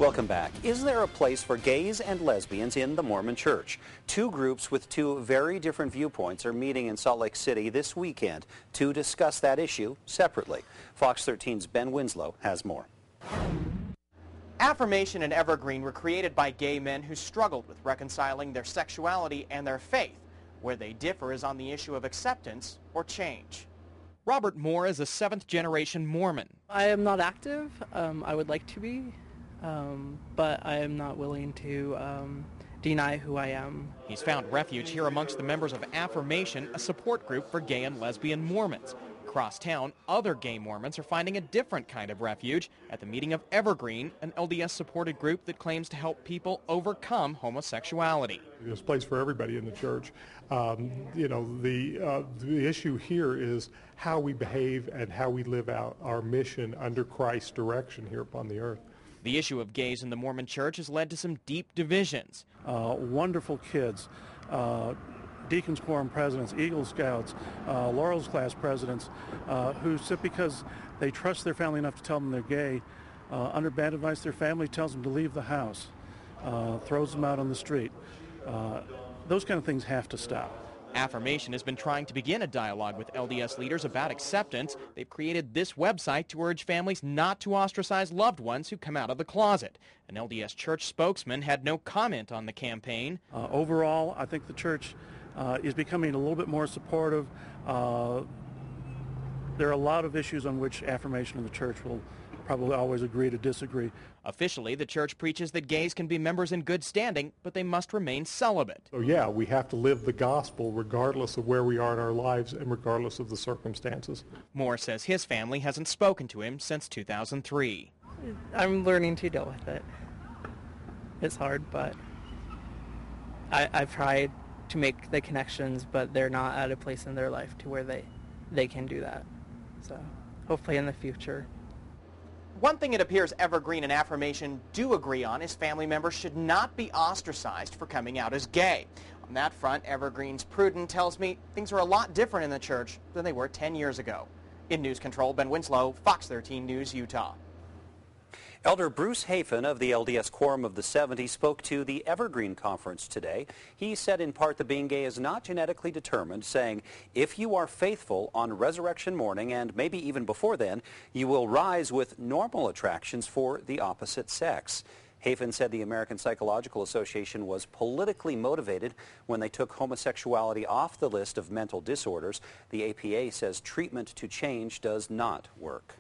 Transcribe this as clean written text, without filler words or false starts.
Welcome back. Is there a place for gays and lesbians in the Mormon Church? Two groups with two very different viewpoints are meeting in Salt Lake City this weekend to discuss that issue separately. Fox 13's Ben Winslow has more. Affirmation and Evergreen were created by gay men who struggled with reconciling their sexuality and their faith. Where they differ is on the issue of acceptance or change. Robert Moore is a seventh-generation Mormon. I am not active. I would like to be. But I am not willing to deny who I am. He's found refuge here amongst the members of Affirmation, a support group for gay and lesbian Mormons. Across town, other gay Mormons are finding a different kind of refuge at the meeting of Evergreen, an LDS-supported group that claims to help people overcome homosexuality. There's a place for everybody in the church. The issue here is how we behave and how we live out our mission under Christ's direction here upon the earth. The issue of gays in the Mormon Church has led to some deep divisions. Wonderful kids, Deacons Quorum presidents, Eagle Scouts, Laurel's Class presidents, who sit because they trust their family enough to tell them they're gay. Under bad advice, their family tells them to leave the house, throws them out on the street. Those kind of things have to stop. Affirmation has been trying to begin a dialogue with LDS leaders about acceptance. They've created this website to urge families not to ostracize loved ones who come out of the closet. An LDS church spokesman had no comment on the campaign. Overall, I think the church is becoming a little bit more supportive. There are a lot of issues on which Affirmation in the church will probably always agree to disagree. Officially, the church preaches that gays can be members in good standing, but they must remain celibate. So yeah, we have to live the gospel regardless of where we are in our lives and regardless of the circumstances. Moore says his family hasn't spoken to him since 2003. I'm learning to deal with it. It's hard, but I've tried to make the connections, but they're not at a place in their life to where they can do that. So hopefully in the future. One thing it appears Evergreen and Affirmation do agree on is family members should not be ostracized for coming out as gay. On that front, Evergreen's Pruden tells me things are a lot different in the church than they were 10 years ago. In News Control, Ben Winslow, Fox 13 News, Utah. Elder Bruce Hafen of the LDS Quorum of the 70 spoke to the Evergreen Conference today. He said in part that being gay is not genetically determined, saying, if you are faithful on resurrection morning and maybe even before then, you will rise with normal attractions for the opposite sex. Hafen said the American Psychological Association was politically motivated when they took homosexuality off the list of mental disorders. The APA says treatment to change does not work.